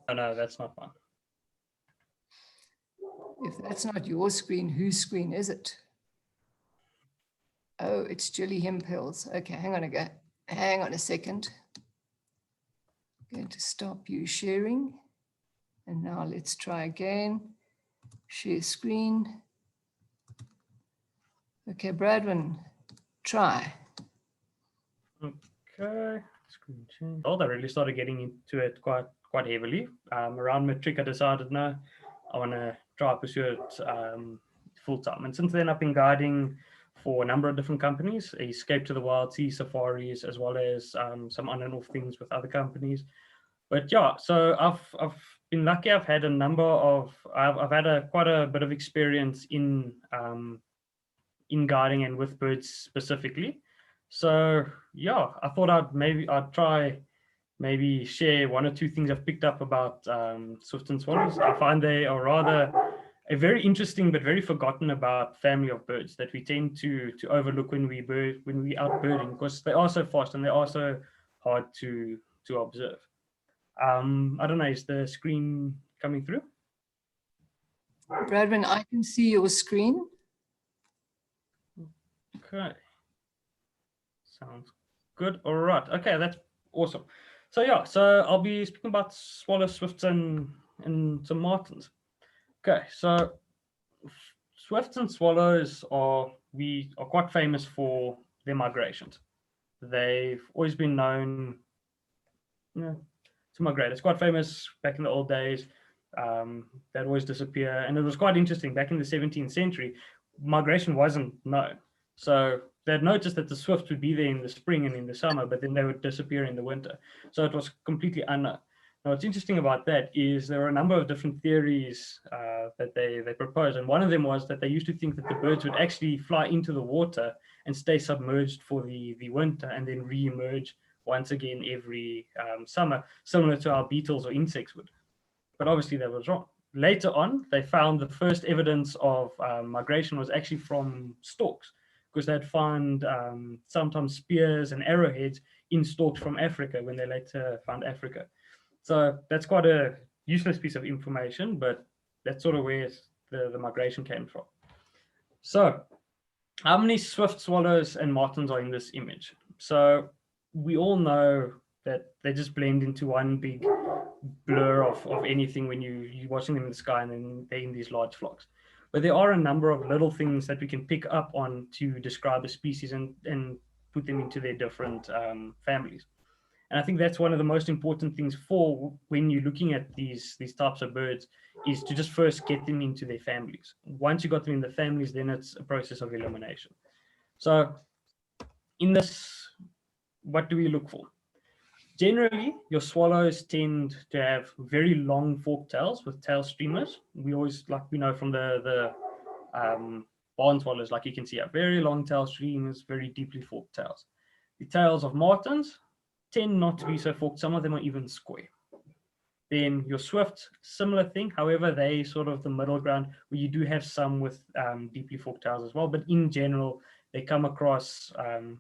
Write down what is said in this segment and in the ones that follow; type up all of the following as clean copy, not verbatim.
Oh, no, that's not one. If that's not your screen, whose screen is it? Oh, it's Julie Hemphill's. Okay, hang on a second. I'm going to stop you sharing. And now let's try again. Share screen. Okay, Bradwin, try. Okay, screen change. Oh, I really started getting into it quite heavily. Around matric, I decided, no, I want to try pursue it full time. And since then, I've been guiding for a number of different companies, Escape to the Wild, Sea Safaris, as well as some on and off things with other companies. But yeah, so I've been lucky. I've had a number of I've had quite a bit of experience in guiding and with birds specifically. So yeah, I thought I'd try maybe share one or two things I've picked up about swifts and swallows. I find they are rather a very interesting but very forgotten about family of birds that we tend to overlook when we out birding, because they are so fast and they are so hard to observe. I don't know, is the screen coming through? Bradwin, I can see your screen. Okay. Sounds good. All right. Okay, that's awesome. So yeah, so I'll be speaking about swallows, swifts, and some martins. Okay, so swifts and swallows are quite famous for their migrations. They've always been known, to migrate. It's quite famous back in the old days. They'd always disappear, and it was quite interesting back in the 17th century. Migration wasn't known, so they'd noticed that the swifts would be there in the spring and in the summer, but then they would disappear in the winter. So it was completely unknown. Now, what's interesting about that is there were a number of different theories that they proposed, and one of them was that they used to think that the birds would actually fly into the water and stay submerged for the winter and then re-emerge once again every summer, similar to how beetles or insects would. But obviously that was wrong. Later on, they found the first evidence of migration was actually from storks, because they'd find sometimes spears and arrowheads in storks from Africa when they later found Africa. So that's quite a useless piece of information, but that's sort of where the migration came from. So how many swift swallows and martins are in this image? So we all know that they just blend into one big blur of anything when you're watching them in the sky, and then they're in these large flocks. But there are a number of little things that we can pick up on to describe a species and put them into their different families. And I think that's one of the most important things for when you're looking at these types of birds, is to just first get them into their families. Once you got them in the families, then it's a process of elimination. So in this, what do we look for? Generally, your swallows tend to have very long forked tails with tail streamers. We always, like we know from the barn swallows, like you can see, have very long tail streamers, very deeply forked tails. The tails of martins tend not to be so forked. Some of them are even square. Then your swift, similar thing. However, they sort of the middle ground where you do have some with deeply forked tails as well. But in general, they come across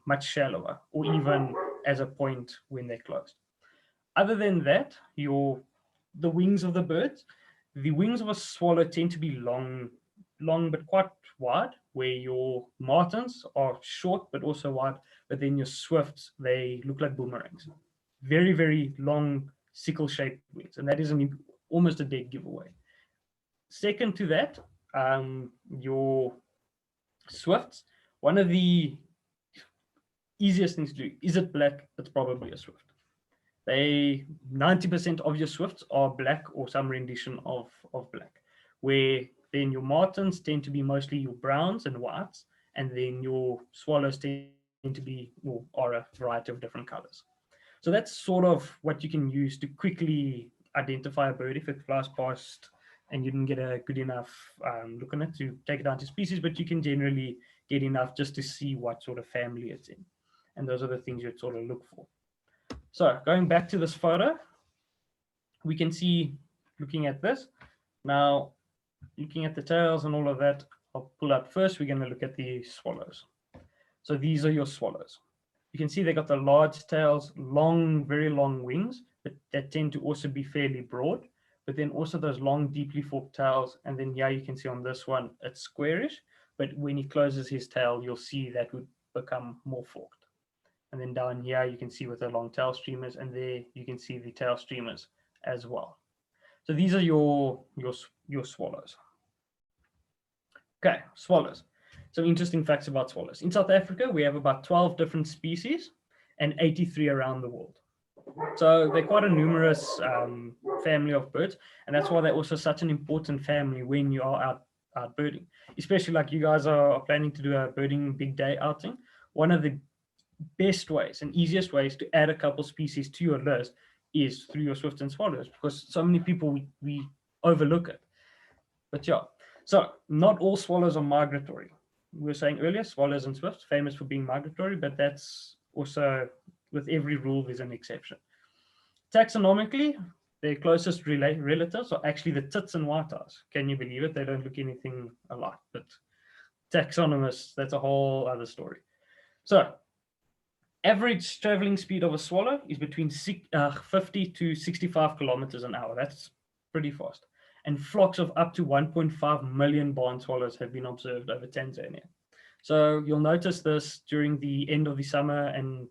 much shallower, or even as a point when they're closed. Other than that, the wings of the birds, the wings of a swallow tend to be long but quite wide, where your martins are short but also wide, but then your swifts, they look like boomerangs. Very, very long sickle-shaped wings, and that is almost a dead giveaway. Second to that, your swifts, one of the easiest things to do, is it black? It's probably a swift. 90% of your swifts are black or some rendition of black, where then your martins tend to be mostly your browns and whites, and then your swallows tend to be, or are a variety of different colors. So that's sort of what you can use to quickly identify a bird if it flies past and you didn't get a good enough look on it to take it down to species, but you can generally get enough just to see what sort of family it's in. And those are the things you'd sort of look for. So going back to this photo, we can see, looking at this, now looking at the tails and all of that, I'll pull up first, we're going to look at the swallows. So these are your swallows. You can see they got the large tails, long, very long wings, but that tend to also be fairly broad. But then also those long, deeply forked tails. And then here you can see on this one, it's squarish. But when he closes his tail, you'll see that would become more forked. And then down here, you can see with the long tail streamers, and there you can see the tail streamers as well. So these are your swallows. Okay, swallows. Some interesting facts about swallows. In South Africa, we have about 12 different species and 83 around the world. So they're quite a numerous family of birds, and that's why they're also such an important family when you are out birding, especially like you guys are planning to do a birding big day outing. One of the best ways and easiest ways to add a couple species to your list is through your swifts and swallows, because so many people we overlook it. But yeah, so not all swallows are migratory. We were saying earlier, swallows and swifts famous for being migratory, but that's also, with every rule there's an exception. Taxonomically, their closest relatives are actually the tits and white-eyes. Can you believe it? They don't look anything alike, but taxonomists, that's a whole other story. So average traveling speed of a swallow is between 50 to 65 kilometers an hour. That's pretty fast. And flocks of up to 1.5 million barn swallows have been observed over Tanzania. So you'll notice this during the end of the summer and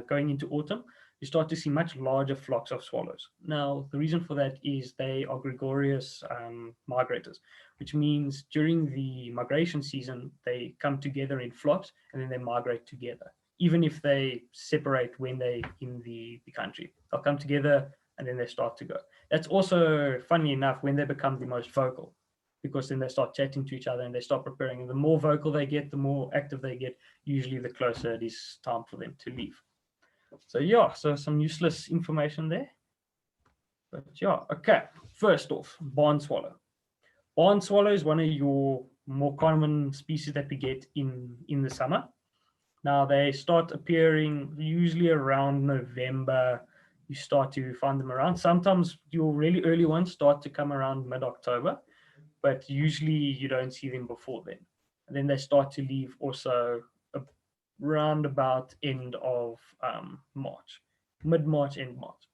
going into autumn, you start to see much larger flocks of swallows. Now, the reason for that is they are gregarious migrators, which means during the migration season, they come together in flocks and then they migrate together. Even if they separate when they're in the country, they'll come together and then they start to go. That's also, funny enough, when they become the most vocal, because then they start chatting to each other and they start preparing. And the more vocal they get, the more active they get, usually the closer it is time for them to leave. So yeah, so some useless information there. But yeah, okay. First off, barn swallow. Barn swallow is one of your more common species that we get in the summer. Now they start appearing usually around November. You start to find them around. Sometimes your really early ones start to come around mid-October, but usually you don't see them before then. And then they start to leave also around about end of March, mid-March, end March.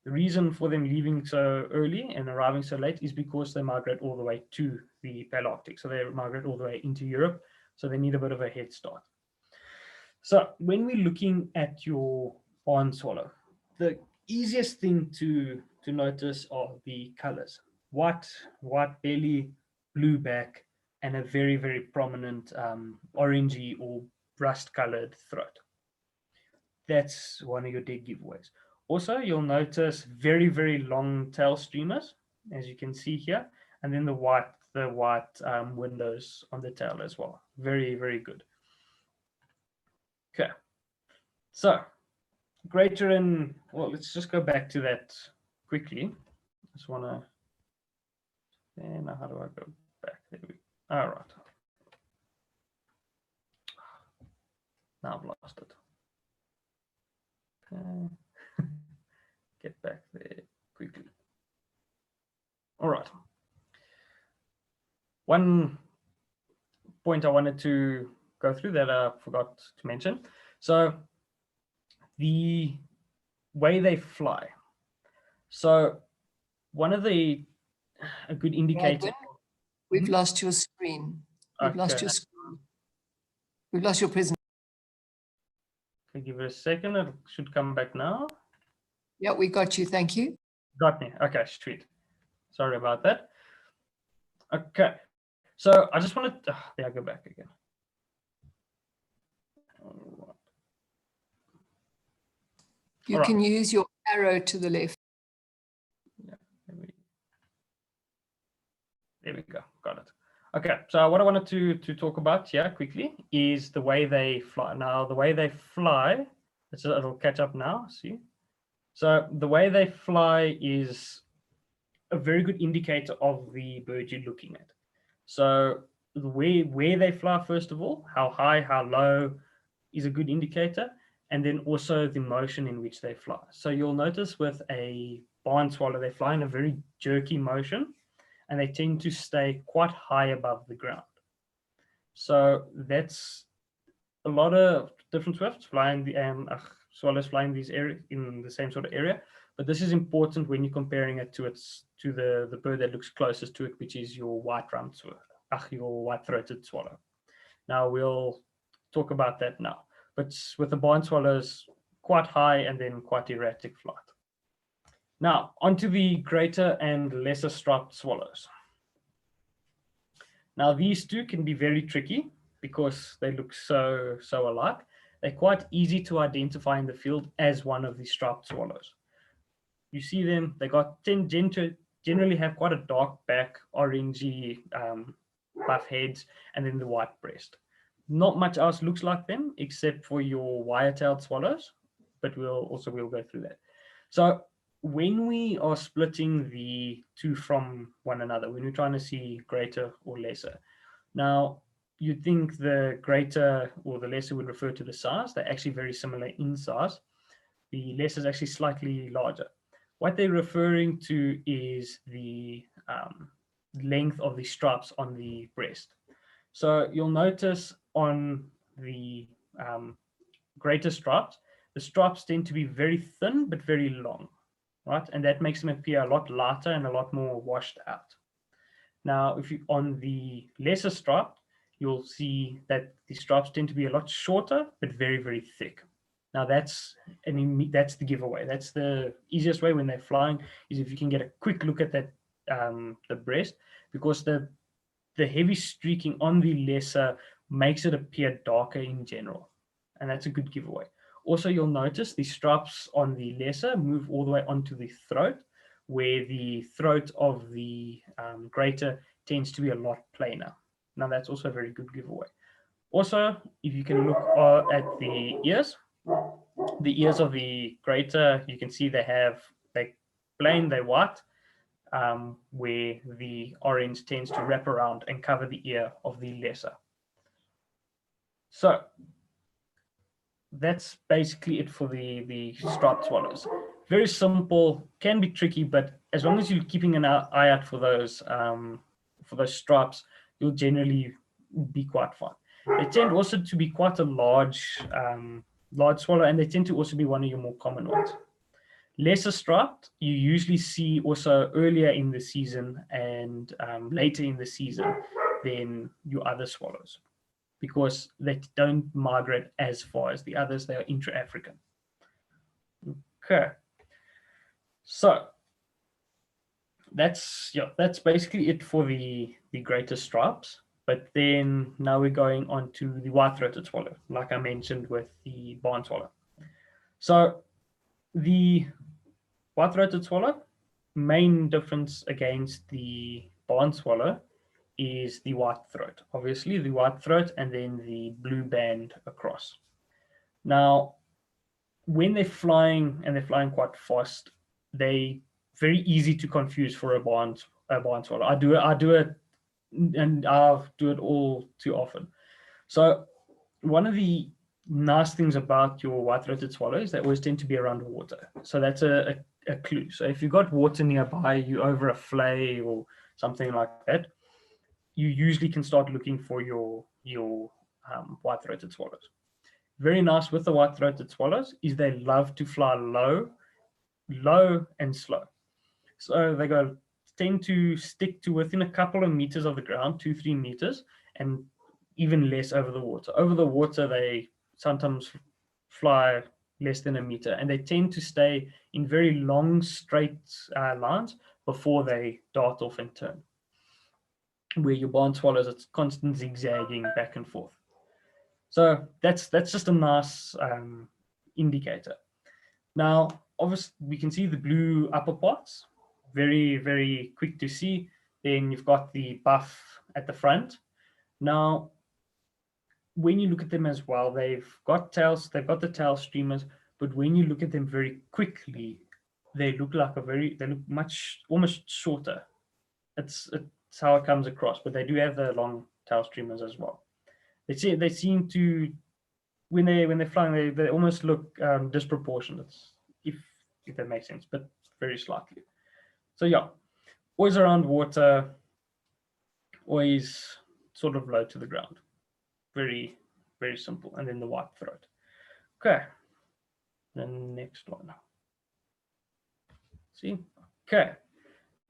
The reason for them leaving so early and arriving so late is because they migrate all the way to the Palearctic. So they migrate all the way into Europe. So they need a bit of a head start. So when we're looking at your barn swallow, the easiest thing to notice are the colors. White belly, blue back, and a very, very prominent orangey or rust-colored throat. That's one of your dead giveaways. Also, you'll notice very, very long tail streamers, as you can see here, and then the white windows on the tail as well. Very, very good. Okay, so greater in, well, let's just go back to that quickly. Just want to, and how do I go back? There we go. All right. Now I've lost it. Okay. Get back there quickly. All right. One point I wanted to go through that I forgot to mention. So the way they fly. So one of a good indicator. Bradwin, we've lost your screen. We've lost your screen. We've lost your presentation. Okay, give it a second. It should come back now. Yeah, we got you. Thank you. Got me. Okay, sweet. Sorry about that. Okay. So I just wanted to, there I go back again. All right. You can use your arrow to the left. Yeah, there we go. Got it. Okay, so what I wanted to talk about here quickly is the way they fly. Now, the way they fly, it'll catch up now, see? So the way they fly is a very good indicator of the bird you're looking at. So the way where they fly, first of all, how high, how low is a good indicator, and then also the motion in which they fly. So you'll notice with a barn swallow, they fly in a very jerky motion, and they tend to stay quite high above the ground. So that's a lot of different swifts flying the swallows flying these area in the same sort of area. But this is important when you're comparing it to the bird that looks closest to it, which is your white-rumped swallow, your white-throated swallow. Now we'll talk about that now. But with the barn swallows, quite high and then quite erratic flight. Now onto the greater and lesser striped swallows. Now these two can be very tricky because they look so alike. They're quite easy to identify in the field as one of the striped swallows. You see them, they generally have quite a dark back, orangey buff heads, and then the white breast. Not much else looks like them except for your wire-tailed swallows, but we'll go through that. So when we are splitting the two from one another, when we're trying to see greater or lesser, now you'd think the greater or the lesser would refer to the size. They're actually very similar in size. The lesser is actually slightly larger. What they're referring to is the length of the stripes on the breast. So you'll notice on the greater stripes, the stripes tend to be very thin but very long, right? And that makes them appear a lot lighter and a lot more washed out. Now, if you on the lesser stripe, you'll see that the stripes tend to be a lot shorter but very, very thick. Now that's the giveaway. That's the easiest way when they're flying, is if you can get a quick look at that the breast, because the heavy streaking on the lesser makes it appear darker in general, and that's a good giveaway. Also, you'll notice the stripes on the lesser move all the way onto the throat, where the throat of the greater tends to be a lot plainer. Now that's also a very good giveaway. Also, if you can look at the ears of the greater, you can see they're plain, they're white, where the orange tends to wrap around and cover the ear of the lesser. So that's basically it for the striped swallows. Very simple, can be tricky, but as long as you're keeping an eye out for those stripes, you'll generally be quite fine. They tend also to be quite a large swallow, and they tend to also be one of your more common ones. Lesser striped, you usually see also earlier in the season and later in the season than your other swallows, because they don't migrate as far as the others. They are intra-African. Okay, so that's basically it for the greater stripes. But then now we're going on to the white-throated swallow, like I mentioned with the barn swallow. So the white-throated swallow, main difference against the barn swallow is the white throat. Obviously, the white throat and then the blue band across. Now, when they're flying and they're flying quite fast, they very easy to confuse for a barn swallow. I do it, and I'll do it all too often. So one of the nice things about your white-throated swallow is they always tend to be around water. So that's a clue. So if you've got water nearby, you over a flay or something like that, you usually can start looking for your white-throated swallows. Very nice with the white-throated swallows is they love to fly low and slow. So they tend to stick to within a couple of meters of the ground, 2-3 meters, and even less over the water. Over the water, they sometimes fly less than a meter, and they tend to stay in very long, straight lines before they dart off and turn. Where your barn swallows, it's constant zigzagging back and forth. So that's just a nice indicator. Now, obviously, we can see the blue upper parts, very, very quick to see. Then you've got the buff at the front. Now, when you look at them as well, they've got tails, they've got the tail streamers, but when you look at them very quickly, they look much, almost shorter. It's how it comes across, but they do have the long tail streamers as well. They seem to, when they're flying, they almost look disproportionate, if that makes sense, but very slightly. So yeah, always around water, always sort of low to the ground. Very, very simple. And then the white throat. Okay, the next one. See, okay,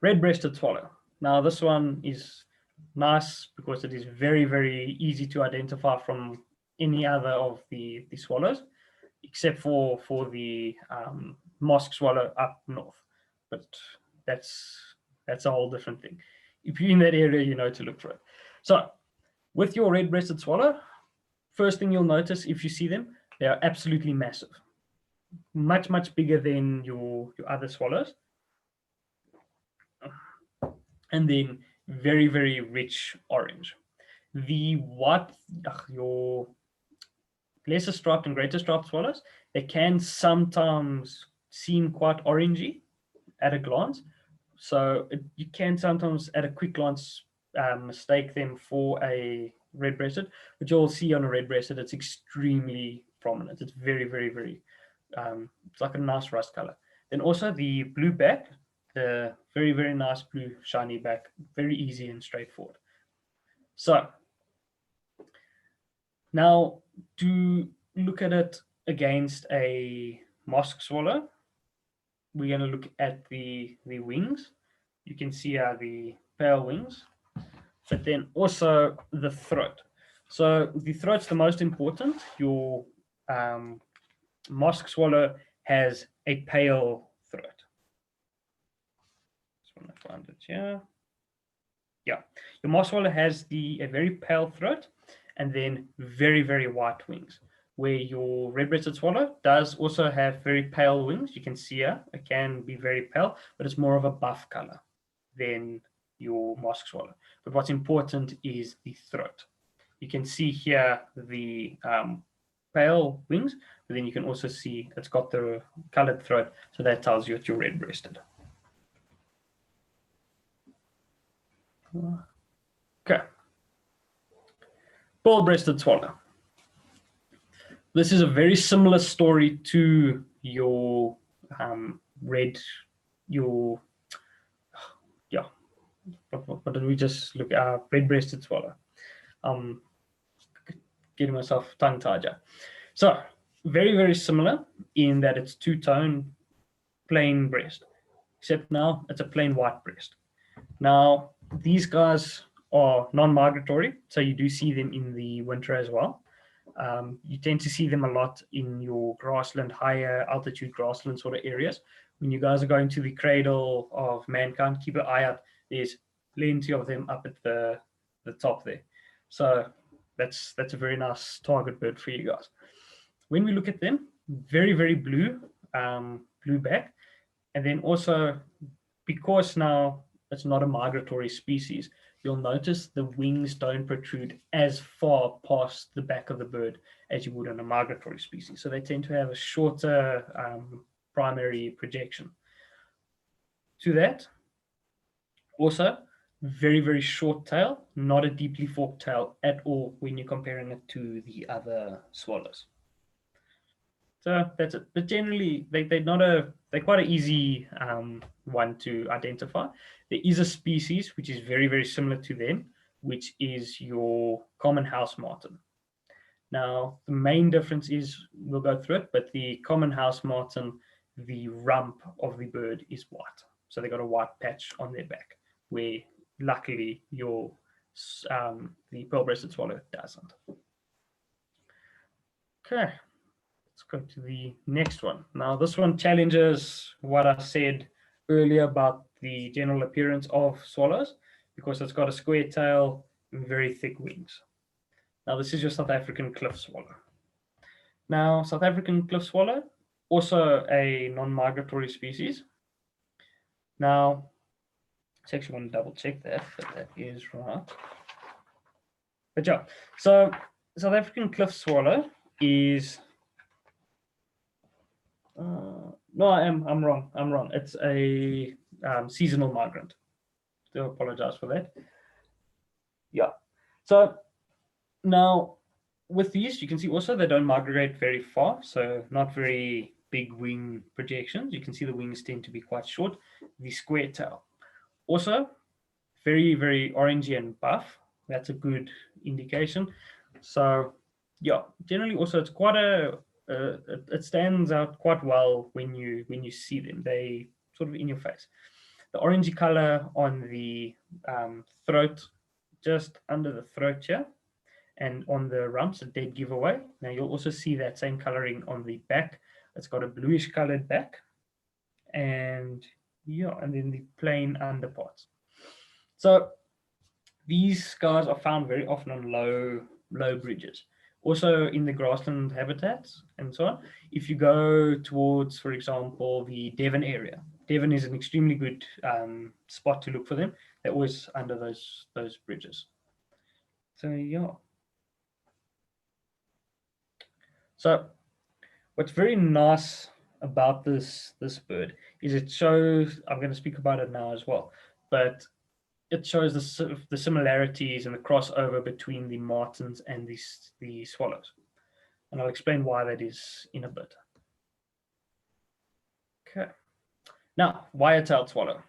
red-breasted swallow. Now this one is nice because it is very, very easy to identify from any other of the swallows, except for the mosque swallow up north. But that's a whole different thing. If you're in that area, you know to look for it. So with your red-breasted swallow, first thing you'll notice if you see them, they are absolutely massive. Much, much bigger than your other swallows. And then very, very rich orange. The white, your lesser striped and greater striped swallows, they can sometimes seem quite orangey at a glance. So you can sometimes at a quick glance mistake them for a red-breasted, but you'll see on a red-breasted, it's extremely prominent. It's very, very, very, it's like a nice rust color. Then also the blue back, the very, very nice blue shiny back, very easy and straightforward. So now to look at it against a mosque swallow, we're going to look at the wings. You can see the pale wings, but then also the throat. So the throat's the most important. Your mosque swallow has a pale throat. Just want to find it here. Yeah, your mosque swallow has a very pale throat and then very, very white wings, where your red-breasted swallow does also have very pale wings. You can see here, it can be very pale, but it's more of a buff color than your mosque swallow. But what's important is the throat. You can see here the pale wings, but then you can also see it's got the colored throat, so that tells you it's your red-breasted. Okay. Pearl-breasted swallow. This is a very similar story to your what did we just look at? Red-breasted swallow. Getting myself tongue-tied here. So very, very similar in that it's two-tone plain breast, except now it's a plain white breast. Now these guys are non-migratory, so you do see them in the winter as well. You tend to see them a lot in your grassland, higher altitude grassland sort of areas. When you guys are going to the cradle of mankind, keep an eye out. There's plenty of them up at the top there. So that's a very nice target bird for you guys. When we look at them, very, very blue, blue back. And then also, because now it's not a migratory species, you'll notice the wings don't protrude as far past the back of the bird as you would on a migratory species. So they tend to have a shorter primary projection. To that, also, very, very short tail, not a deeply forked tail at all when you're comparing it to the other swallows. So that's it. But generally, they're quite an easy one to identify. There is a species which is very, very similar to them, which is your common house martin. Now, the main difference is, we'll go through it, but the common house martin, the rump of the bird is white. So they got a white patch on their back, where luckily the pearl-breasted swallow doesn't. Okay. Let's go to the next one. Now, this one challenges what I said earlier about the general appearance of swallows, because it's got a square tail and very thick wings. Now, this is your South African cliff swallow. Now, South African cliff swallow, also a non-migratory species. Now, I actually want to double check that, but that is right. But yeah, so South African cliff swallow is... no, I'm wrong. It's a seasonal migrant. Do apologize for that. Yeah. So now with these, you can see also they don't migrate very far, so not very big wing projections. You can see the wings tend to be quite short. The square tail. Also, very, very orangey and buff. That's a good indication. So yeah, generally also it's quite a it stands out quite well when you see them. They sort of in your face. The orangey color on the throat, just under the throat here, and on the rumps, a dead giveaway. Now you'll also see that same coloring on the back. It's got a bluish colored back, and yeah, and then the plain underparts. So these guys are found very often on low bridges, also in the grassland habitats and so on. If you go towards, for example, the Devon area, Devon is an extremely good spot to look for them. They're always under those bridges. So yeah. So what's very nice about this bird is it shows, I'm going to speak about it now as well, but it shows the similarities and the crossover between the martins and the swallows. And I'll explain why that is in a bit. Okay. Now, wire-tailed swallow.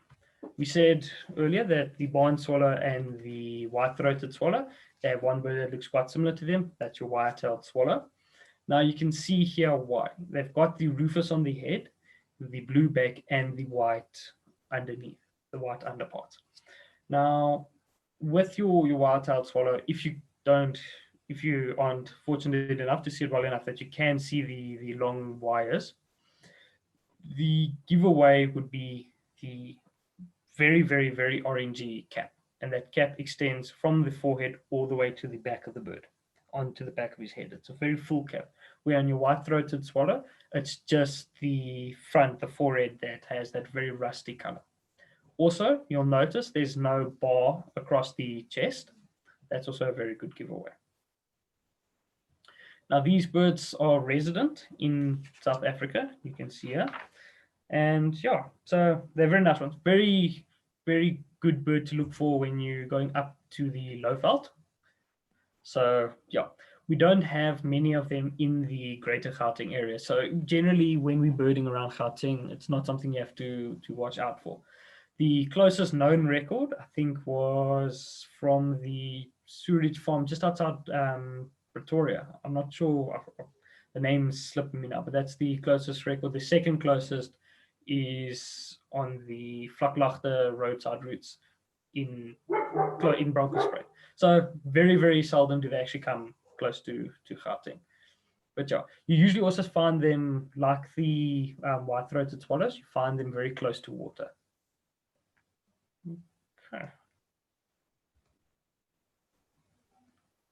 We said earlier that the barn swallow and the white-throated swallow, they have one bird that looks quite similar to them. That's your wire-tailed swallow. Now you can see here why. They've got the rufous on the head, the blue back, and the white underneath, the white underparts. Now, with your wild-tailed swallow, if you aren't fortunate enough to see it well enough that you can see the long wires, the giveaway would be the very, very, very orangey cap. And that cap extends from the forehead all the way to the back of the bird, onto the back of his head. It's a very full cap. Where on your white-throated swallow, it's just the front, the forehead, that has that very rusty color. Also, you'll notice there's no bar across the chest. That's also a very good giveaway. Now, these birds are resident in South Africa. You can see here. And yeah, so they're very nice ones. Very, very good bird to look for when you're going up to the Lowveld. So yeah, we don't have many of them in the greater Gauteng area. So generally, when we're birding around Gauteng, it's not something you have to watch out for. The closest known record, I think, was from the Sewerage Farm just outside Pretoria. I'm not sure, the name's slipping me now, but that's the closest record. The second closest is on the Vlaklaagte roadside routes in Bronkhorstspruit. So very, very seldom do they actually come close to Gauteng. But yeah, you usually also find them, like the white-throated swallows, you find them very close to water. Okay.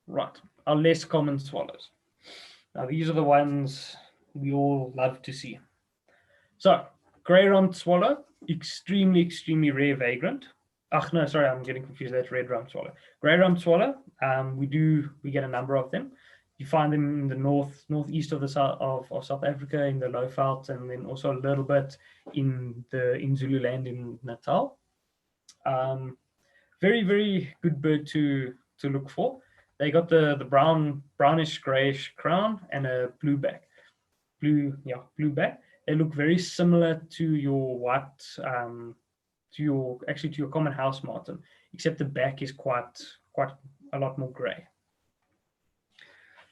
Right, our less common swallows. Now these are the ones we all love to see. So, grey-rumped swallow, extremely, extremely rare vagrant. No, sorry, I'm getting confused. That's red-rumped swallow. Grey-rumped swallow, we get a number of them. You find them in the northeast of South Africa, in the Lowveld, and then also a little bit in Zululand in Natal. Very, very good bird to look for. They got the brownish grayish crown and a blue back. Blue back. They look very similar to your white, to your common house martin, except the back is quite a lot more gray.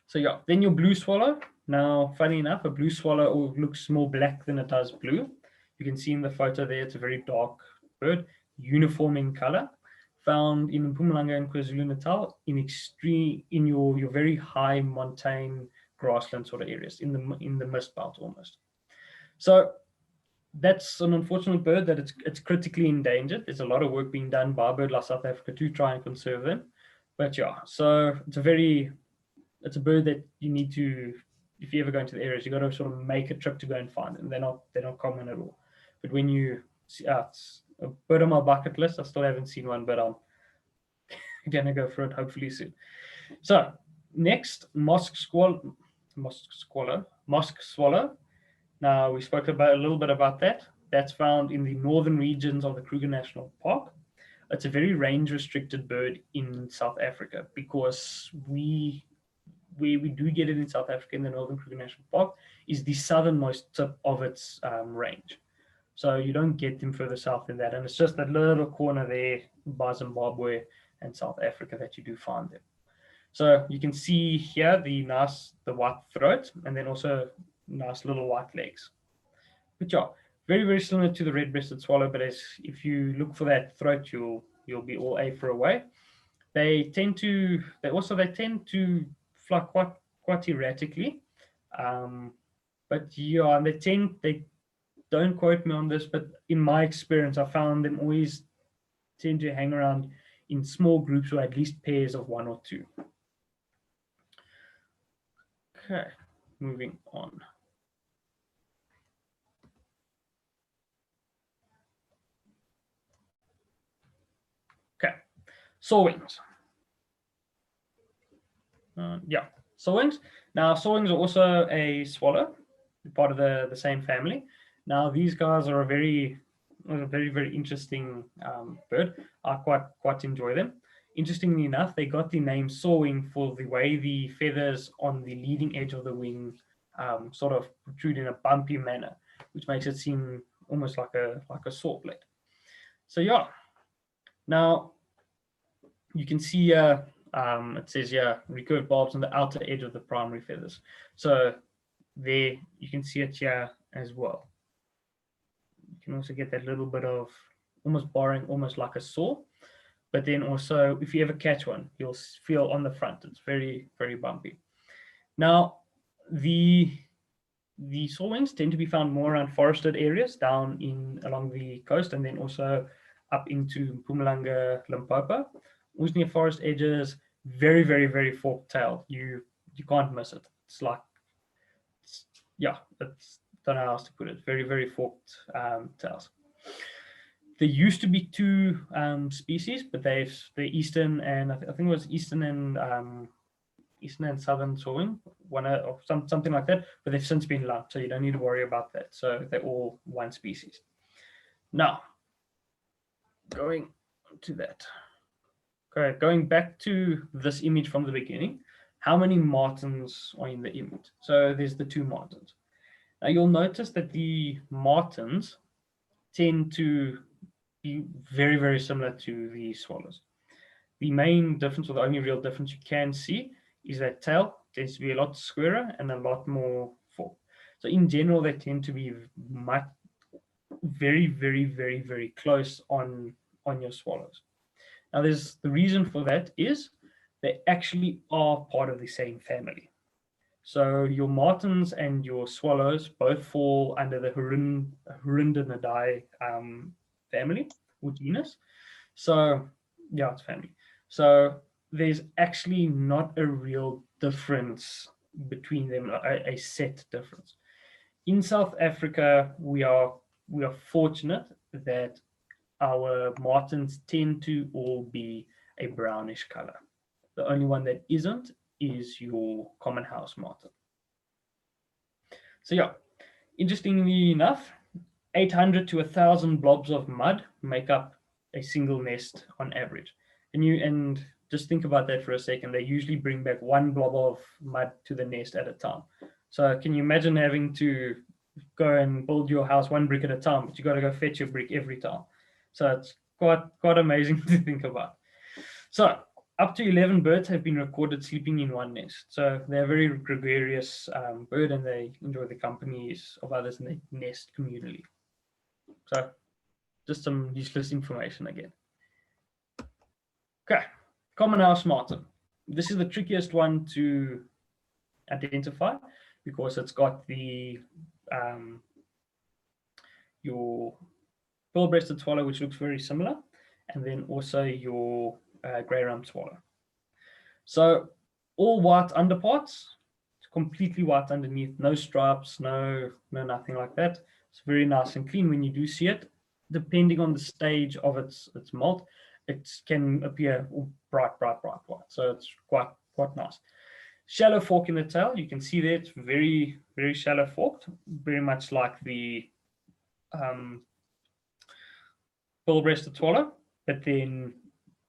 So yeah, then your blue swallow. Now, funny enough, a blue swallow looks more black than it does blue. You can see in the photo there, it's a very dark bird, uniform in color, found in Mpumalanga and KwaZulu-Natal in your very high montane grassland sort of areas, in the mist belt almost. So that's an unfortunate bird that it's critically endangered. There's a lot of work being done by BirdLife South Africa to try and conserve them. But yeah, so it's a bird that you need to, if you ever go into the areas, you got to sort of make a trip to go and find them. They're not common at all. But when you see, it's a bird on my bucket list. I still haven't seen one, but I'm gonna go for it hopefully soon. So next, mosque swallow. Now we spoke a little bit about that. That's found in the northern regions of the Kruger National Park. It's a very range restricted bird in South Africa because we do get it in South Africa in the Northern Kruger National Park is the southernmost tip of its range. So you don't get them further south than that. And it's just that little corner there by Zimbabwe and South Africa that you do find them. So you can see here the white throat, and then also nice little white legs. But yeah, very, very similar to the red-breasted swallow, but if you look for that throat, you'll be all A for away. They tend to fly quite erratically. But yeah, they don't quote me on this, but in my experience, I found them always tend to hang around in small groups or at least pairs of one or two. Okay, moving on. Okay, saw wings. Yeah, saw wings. Now, saw wings are also a swallow, part of the same family. Now, these guys are a very, very interesting bird. I quite enjoy them. Interestingly enough, they got the name sawing for the way the feathers on the leading edge of the wing sort of protrude in a bumpy manner, which makes it seem almost like a saw blade. So yeah, now you can see it says recurved barbs on the outer edge of the primary feathers. So there you can see it here as well. You can also get that little bit of almost like a saw. But then also, if you ever catch one, you'll feel on the front, it's very, very bumpy. Now, the saw wings tend to be found more around forested areas down along the coast, and then also up into Mpumalanga, Limpopo. Always near forest edges, very, very, very forked tail. You can't miss it. It's like, don't know how else to put it. Very, very forked tails. There used to be two species, but the eastern and I think it was eastern and southern sawing, or something like that. But they've since been lumped, so you don't need to worry about that. So they're all one species. Now, going to that. Okay, going back to this image from the beginning. How many martins are in the image? So there's the two martins. Now you'll notice that the martins tend to be very, very similar to the swallows. The main difference, or the only real difference you can see, is that tail tends to be a lot squarer and a lot more forked. So in general, they tend to be very, very, very, very close on your swallows. Now, the reason for that is they actually are part of the same family. So your martins and your swallows both fall under the Hirundinidae family or genus. So yeah, it's family. So there's actually not a real difference between them, a set difference. In South Africa, we are fortunate that our martins tend to all be a brownish color. The only one that isn't is your common house martin. So yeah, interestingly enough, 800 to 1,000 blobs of mud make up a single nest on average. And just think about that for a second. They usually bring back one blob of mud to the nest at a time. So can you imagine having to go and build your house one brick at a time, but you got to go fetch your brick every time. So it's quite amazing to think about. So up to 11 birds have been recorded sleeping in one nest. So they're a very gregarious bird, and they enjoy the companies of others, and they nest communally. So just some useless information again. Okay, common house martin. This is the trickiest one to identify because it's got your pearl-breasted swallow, which looks very similar, and then also your grey-rumped swallow. So all white underparts, completely white underneath, no stripes, no nothing like that. It's very nice and clean when you do see it. Depending on the stage of its molt, it can appear bright white. So it's quite nice. Shallow fork in the tail, you can see there it's very, very shallow forked, very much like the pearl-breasted swallow, but then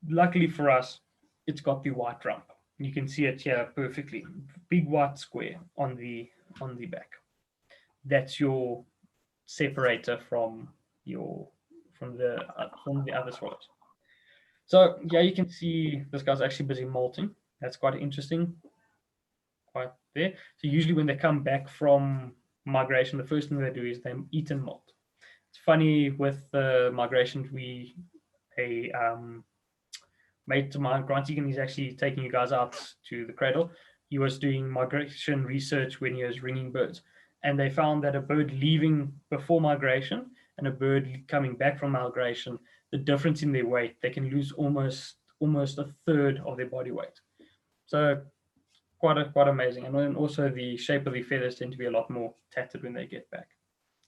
luckily for us, it's got the white rump. You can see it here perfectly. Big white square on the back. That's your separator from the other swallows. So yeah, you can see this guy's actually busy molting. That's quite interesting. Quite there. So usually when they come back from migration, the first thing they do is they eat and molt. It's funny with the migration, a mate of mine, Grant Egan, he's actually taking you guys out to the cradle. He was doing migration research when he was ringing birds, and they found that a bird leaving before migration and a bird coming back from migration, the difference in their weight, they can lose almost a third of their body weight. So quite amazing. And then also the shape of the feathers tend to be a lot more tattered when they get back.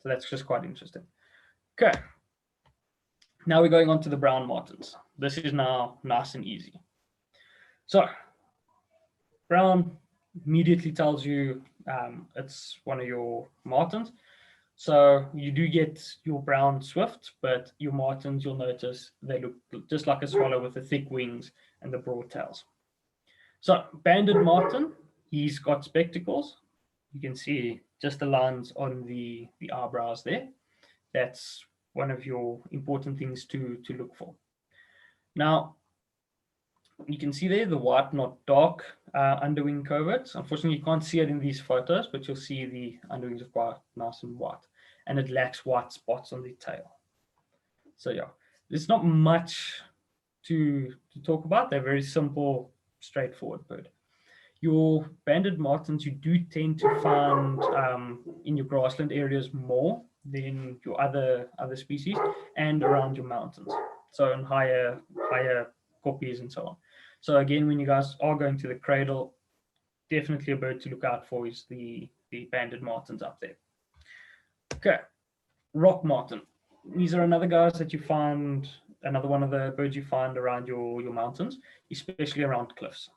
So that's just quite interesting. Okay. Now we're going on to the brown martins. This is now nice and easy. So brown immediately tells you it's one of your martins. So you do get your brown swift, but your martins, you'll notice they look just like a swallow with the thick wings and the broad tails. So banded martin, he's got spectacles. You can see just the lines on the eyebrows there. That's one of your important things to look for. Now, you can see there the white, not dark underwing coverts. Unfortunately, you can't see it in these photos, but you'll see the underwings are quite nice and white, and it lacks white spots on the tail. So yeah, there's not much to talk about. They're very simple, straightforward bird. Your banded martins, you do tend to find in your grassland areas more than your other species and around your mountains. So in higher koppies and so on. So again, when you guys are going to the cradle, definitely a bird to look out for is the banded martins up there. Okay, rock martin. These are another guys that you find, another one of the birds you find around your mountains, especially around cliffs.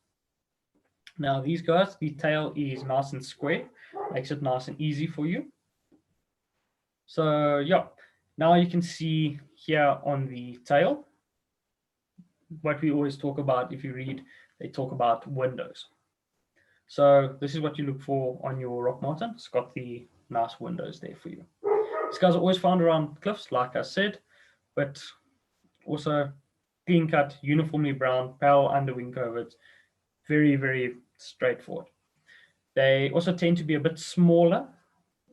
Now these guys, the tail is nice and square, makes it nice and easy for you. So yeah, now you can see here on the tail, what we always talk about. If you read, they talk about windows. So this is what you look for on your rock martin. It's got the nice windows there for you. These guys are always found around cliffs, like I said, but also clean cut, uniformly brown, pale underwing coverts, very, very straightforward. They also tend to be a bit smaller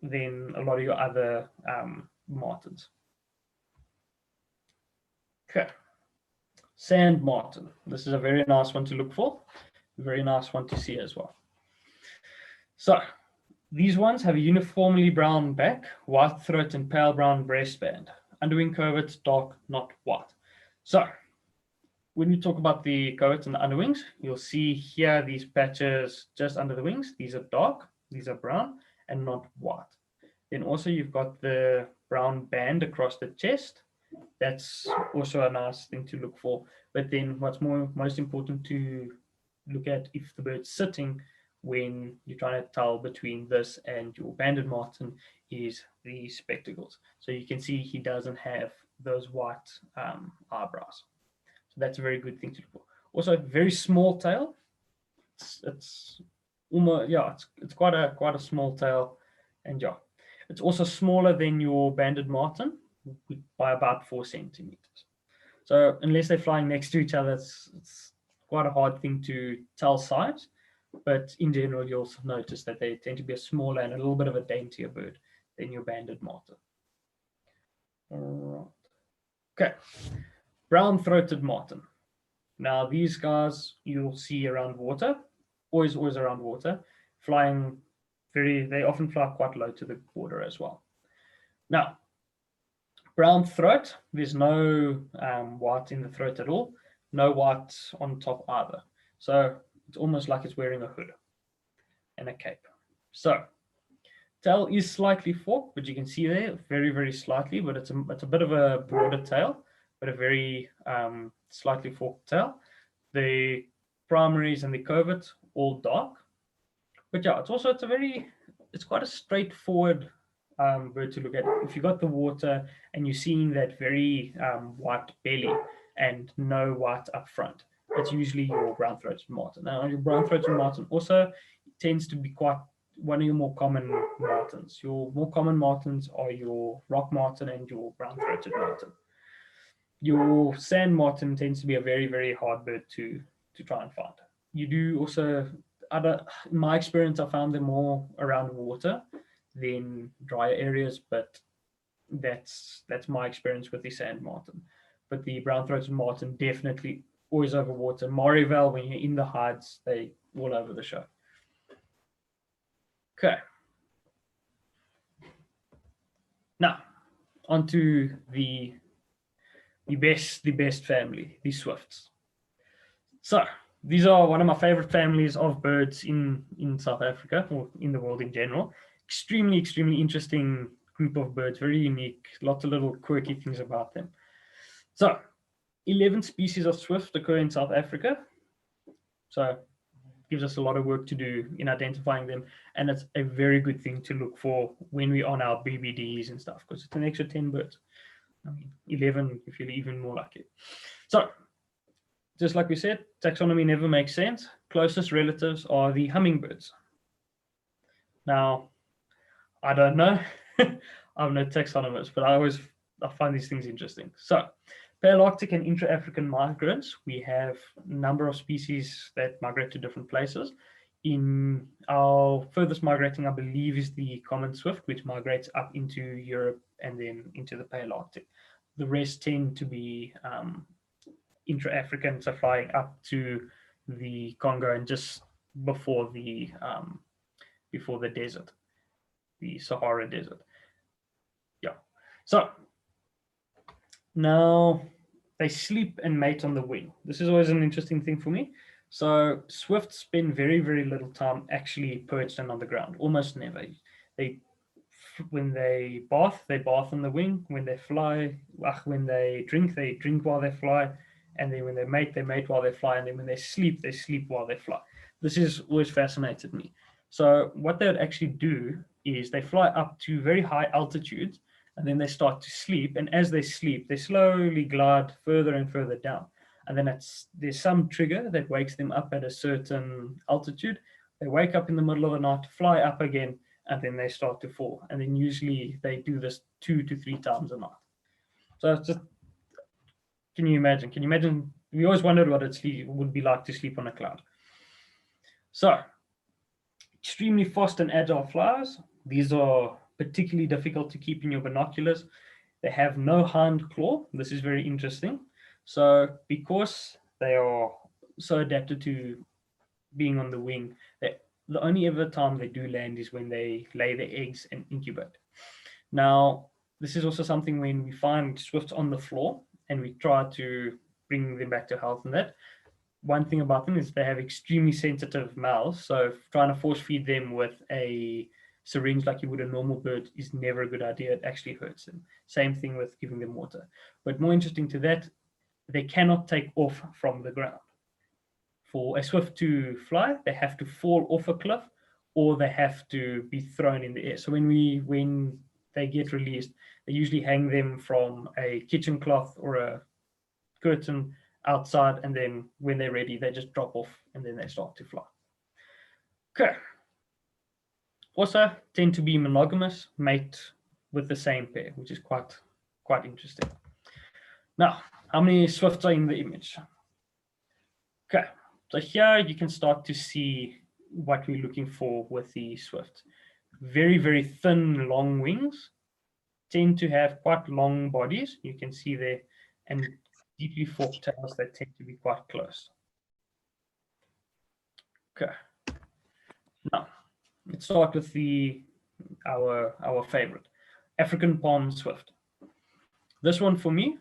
than a lot of your other martins. Okay. Sand martin. This is a very nice one to look for. Very nice one to see as well. So these ones have a uniformly brown back, white throat, and pale brown breastband. Underwing coverts, dark, not white. So when we talk about the coverts and the underwings, you'll see here these patches just under the wings. These are dark, these are brown, and not white. Then also you've got the brown band across the chest. That's also a nice thing to look for. But then what's most important to look at if the bird's sitting when you're trying to tell between this and your banded martin is the spectacles. So you can see he doesn't have those white eyebrows. So that's a very good thing to look for. Also, very small tail. It's almost, yeah, it's quite a small tail, and yeah, it's also smaller than your banded martin by about 4 centimeters. So unless they're flying next to each other, it's quite a hard thing to tell size. But in general, you'll also notice that they tend to be a smaller and a little bit of a daintier bird than your banded martin. All right. Okay. Brown-throated martin. Now these guys you'll see around water, always around water, flying they often fly quite low to the water as well. Now, brown throat, there's no white in the throat at all, no white on top either. So it's almost like it's wearing a hood and a cape. So tail is slightly forked, but you can see there very, very slightly, but it's a bit of a broader tail, but a very slightly forked tail. The primaries and the coverts all dark, but yeah, it's quite a straightforward bird to look at. If you got the water and you're seeing that very white belly and no white up front, it's usually your brown-throated martin. Now, your brown-throated martin also tends to be quite one of your more common martins. Your more common martins are your rock martin and your brown-throated martin. Your sand martin tends to be a very, very hard bird to try and find. you do also, in my experience, I found them more around water than drier areas, but that's my experience with the sand martin. But the brown-throated martin definitely always over water. Morivale, when you're in the hides, they all over the show. Okay. Now, onto the best family, the swifts. So these are one of my favorite families of birds in South Africa, or in the world in general. Extremely interesting group of birds, very unique, lots of little quirky things about them. So 11 species of swift occur in South Africa. So gives us a lot of work to do in identifying them, and it's a very good thing to look for when we're on our BBDs and stuff, because it's an extra 10 birds. I mean, 11 if you're even more lucky. So just like we said, taxonomy never makes sense. Closest relatives are the hummingbirds. Now, I don't know. I'm no taxonomist, but I find these things interesting. So Palearctic and intra-African migrants, we have a number of species that migrate to different places. In our furthest migrating, I believe, is the common swift, which migrates up into Europe and then into the Palearctic. The rest tend to be intra-African, so flying up to the Congo and just before the desert, the Sahara Desert. Yeah. So now they sleep and mate on the wing. This is always an interesting thing for me. So swifts spend very little time actually perched and on the ground, almost never. When they bath on the wing. When they fly, when they drink while they fly. And then when they mate while they fly. And then when they sleep while they fly. This has always fascinated me. So what they would actually do is they fly up to very high altitudes, and then they start to sleep. And as they sleep, they slowly glide further and further down. And then there's some trigger that wakes them up at a certain altitude. They wake up in the middle of the night, fly up again, and then they start to fall. And then usually they do this 2 to 3 times a night. So it's just, can you imagine? We always wondered what it would be like to sleep on a cloud. So extremely fast and agile flyers. These are particularly difficult to keep in your binoculars. They have no hind claw. This is very interesting. So because they are so adapted to being on the wing, the only ever time they do land is when they lay their eggs and incubate. Now, this is also something when we find swifts on the floor and we try to bring them back to health and that. One thing about them is they have extremely sensitive mouths. So trying to force feed them with a syringe like you would a normal bird is never a good idea. It actually hurts them. Same thing with giving them water. But more interesting to that, they cannot take off from the ground. For a swift to fly, they have to fall off a cliff or they have to be thrown in the air. So when they get released, they usually hang them from a kitchen cloth or a curtain outside, and then when they're ready, they just drop off and then they start to fly. Okay. Also tend to be monogamous, mate with the same pair, which is quite interesting. Now, how many swifts are in the image? Okay. So here you can start to see what we're looking for with the swift. Very thin, long wings, tend to have quite long bodies. You can see there, and deeply forked tails that tend to be quite close. Okay. Now, let's start with our favorite, African palm swift. This one for me,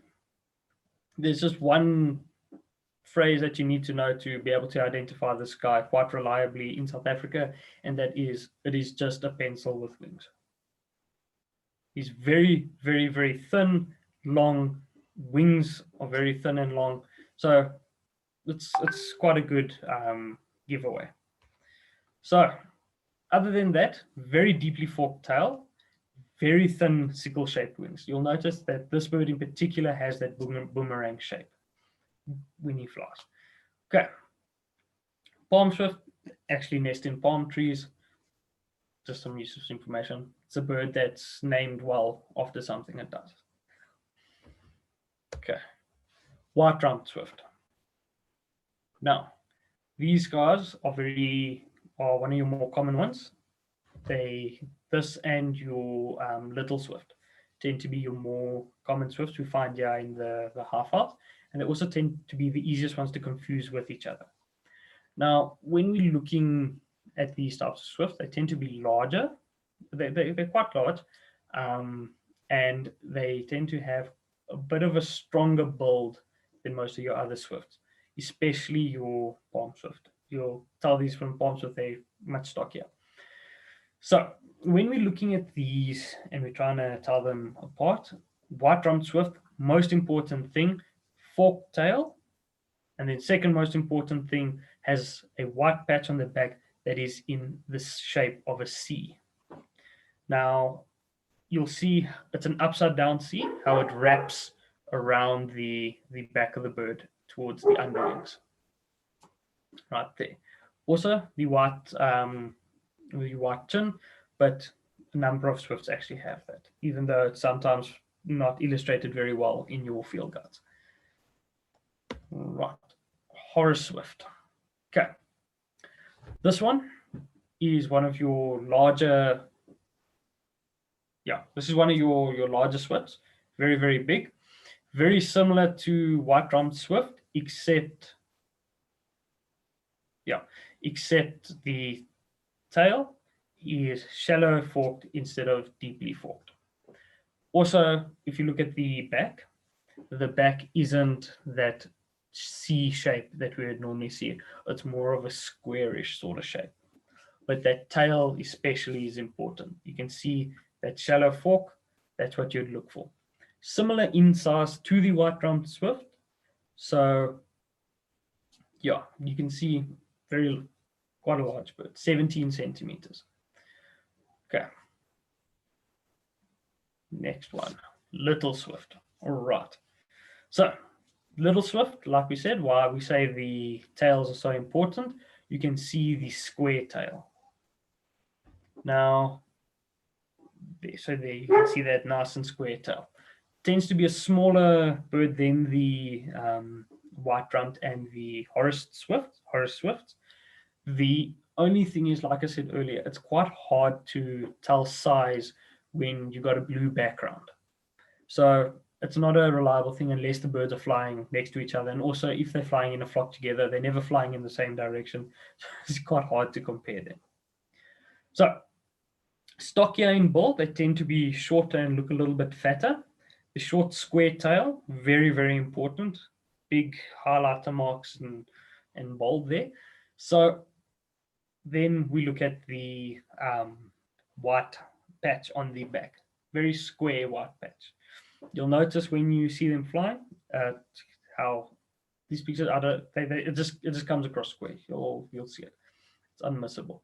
there's just one phrase that you need to know to be able to identify this guy quite reliably in South Africa, and that is, it is just a pencil with wings. He's very thin, long, wings are very thin and long. So it's quite a good giveaway. So other than that, very deeply forked tail, very thin sickle-shaped wings. You'll notice that this bird in particular has that boomerang shape when he flies. Okay. Palm swift actually nest in palm trees. Just some useless information. It's a bird that's named well after something it does. Okay. White-rumped swift. Now, These guys are one of your more common ones. This and your little swift tend to be your more common swifts we find here in the half house, and they also tend to be the easiest ones to confuse with each other. Now, when we're looking at these types of swifts, they tend to be larger. They're quite large, and they tend to have a bit of a stronger build than most of your other swifts, especially your palm swift. You'll tell these from palm swift, they're much stockier. So when we're looking at these and we're trying to tell them apart, white rump swift, most important thing, forked tail. And then second most important thing, has a white patch on the back that is in the shape of a C. Now, you'll see it's an upside down C, how it wraps around the back of the bird towards the underwings. Right there. Also, the white chin, but a number of swifts actually have that, even though it's sometimes not illustrated very well in your field guides. Right. Horace swift. Okay. This one is one of your larger, this is one of your larger swifts. Very, very big. Very similar to white rump swift, except the tail is shallow forked instead of deeply forked. Also, if you look at the back isn't that C shape that we would normally see. It's more of a squarish sort of shape. But that tail especially is important. You can see that shallow fork, that's what you'd look for. Similar in size to the white rump swift. So yeah, you can see quite a large bird, 17 centimeters. Okay. Next one, little swift. All right. So little swift, like we said, why we say the tails are so important, you can see the square tail. Now, so there you can see that nice and square tail. Tends to be a smaller bird than the white rumped and the Horace swift. The only thing is, like I said earlier, it's quite hard to tell size when you got a blue background. So it's not a reliable thing unless the birds are flying next to each other. And also, if they're flying in a flock together, they're never flying in the same direction. So it's quite hard to compare them. So stockier in build, they tend to be shorter and look a little bit fatter. The short square tail, very, very important. Big highlighter marks and bold there. So then we look at the white patch on the back. Very square white patch. You'll notice when you see them flying, how these pictures are. It just comes across square. You'll see it. It's unmissable.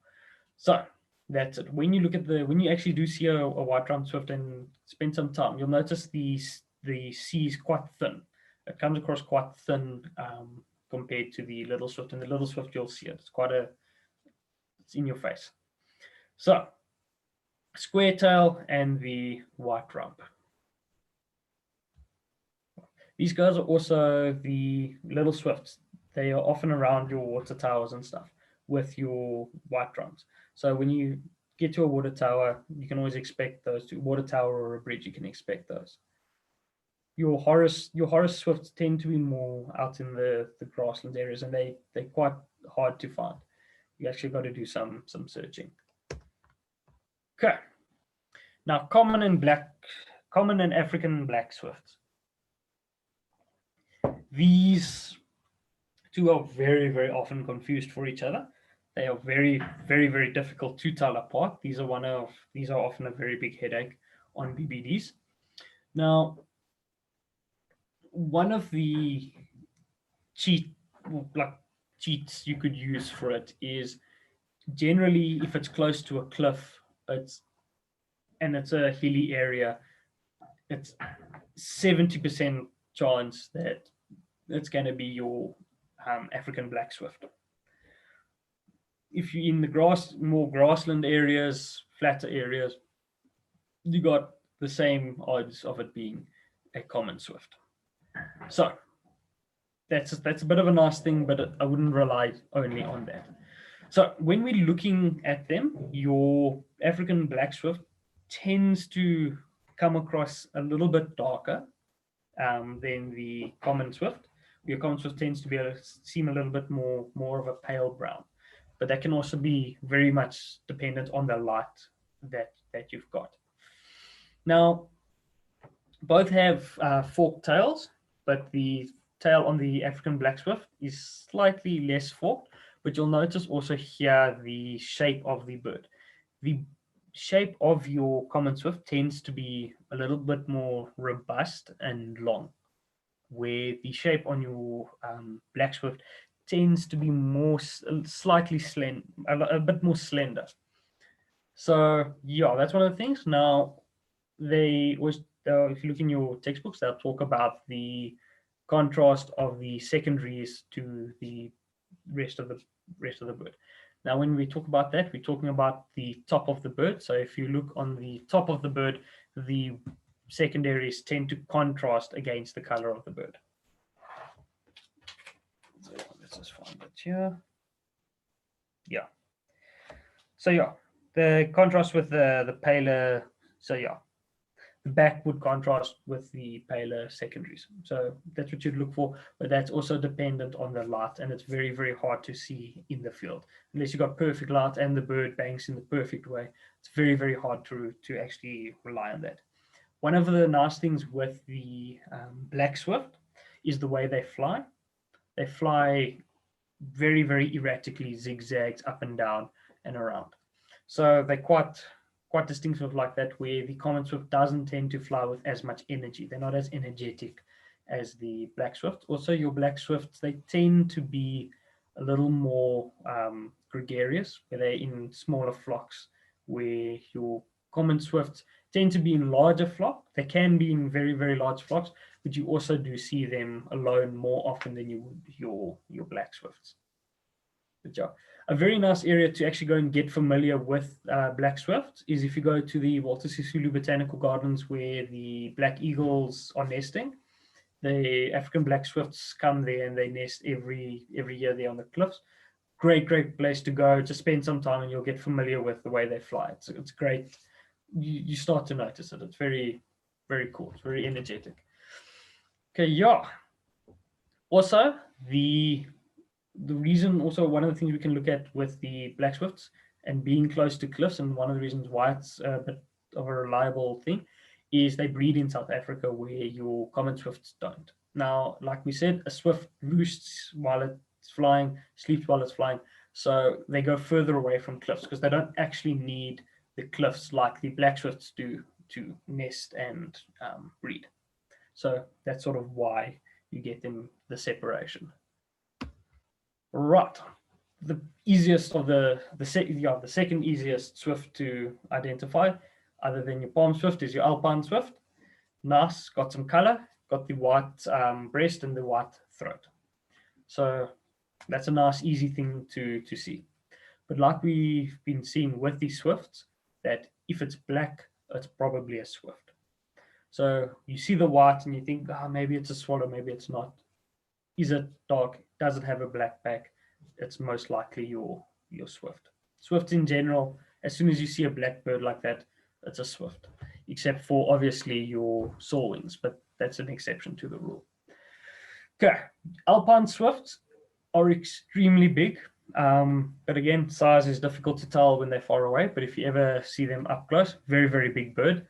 So that's it. When you actually do see a white rump swift and spend some time, you'll notice the C is quite thin. It comes across quite thin compared to the little swift. And the little swift, you'll see it. It's in your face. So square tail and the white rump. These guys are also the little swifts. They are often around your water towers and stuff with your white rumps. So when you get to a water tower, you can always expect those. To water tower or a bridge, you can expect those. Your Horace swifts tend to be more out in the grassland areas, and they're quite hard to find. You actually got to do some searching. Okay. Now, common and African black swifts. These two are very, very often confused for each other. They are very, very, very difficult to tell apart. These are often a very big headache on BBDs. Now, one of the cheats you could use for it is generally if it's close to a cliff, it's a hilly area, it's 70% chance that it's going to be your African black swift. If you're in the more grassland areas, flatter areas, you got the same odds of it being a common swift. So that's a bit of a nice thing, but I wouldn't rely only on that. So when we're looking at them, your African black swift tends to come across a little bit darker than the common swift. Your common swift tends to seem a little bit more of a pale brown, but that can also be very much dependent on the light that you've got. Now, both have forked tails, but the tail on the African black swift is slightly less forked, but you'll notice also here the shape of the bird. The shape of your common swift tends to be a little bit more robust and long, where the shape on your black swift tends to be more slightly slender, a bit more slender. So yeah, that's one of the things. Now, they was if you look in your textbooks, they'll talk about the contrast of the secondaries to the rest of the bird. Now, when we talk about that, we're talking about the top of the bird. So if you look on the top of the bird, the secondaries tend to contrast against the color of the bird. So let's just find it here. Yeah. So yeah, the contrast with the paler. So yeah, the back would contrast with the paler secondaries. So that's what you'd look for, but that's also dependent on the light, and it's very, very hard to see in the field. Unless you've got perfect light and the bird banks in the perfect way, it's very, very hard to actually rely on that. One of the nice things with the black swift is the way they fly. They fly very, very erratically, zigzags up and down and around. So they're quite distinctive like that, where the common swift doesn't tend to fly with as much energy. They're not as energetic as the black swift. Also, your black swifts, they tend to be a little more gregarious, where they're in smaller flocks, where your common swifts tend to be in larger flocks. They can be in very, very large flocks, but you also do see them alone more often than you would your black swifts. But yeah, a very nice area to actually go and get familiar with black swift is if you go to the Walter Sisulu Botanical Gardens, where the black eagles are nesting. The African black swifts come there and they nest every year there on the cliffs. Great place to go to spend some time, and you'll get familiar with the way they fly. It's great. You start to notice it. It's very, very cool. It's very energetic. Okay, yeah. Also, the reason, also one of the things we can look at with the black swifts and being close to cliffs, and one of the reasons why it's a bit of a reliable thing, is they breed in South Africa where your common swifts don't. Now, like we said, a swift roosts while it's flying, sleeps while it's flying. So they go further away from cliffs because they don't actually need the cliffs like the black swifts do to nest and breed. So that's sort of why you get them the separation. Right. The easiest of the second easiest swift to identify, other than your palm swift, is your alpine swift. Nice, got some color, got the white breast and the white throat. So that's a nice, easy thing to see. But like we've been seeing with these swifts, that if it's black, it's probably a swift. So you see the white and you think, maybe it's a swallow, maybe it's not. Is it dark? Does it have a black back? It's most likely your swift. Swifts in general, as soon as you see a black bird like that, it's a swift, except for obviously your saw wings, but that's an exception to the rule. Okay, alpine swifts are extremely big, but again, size is difficult to tell when they're far away, but if you ever see them up close, very, very big bird.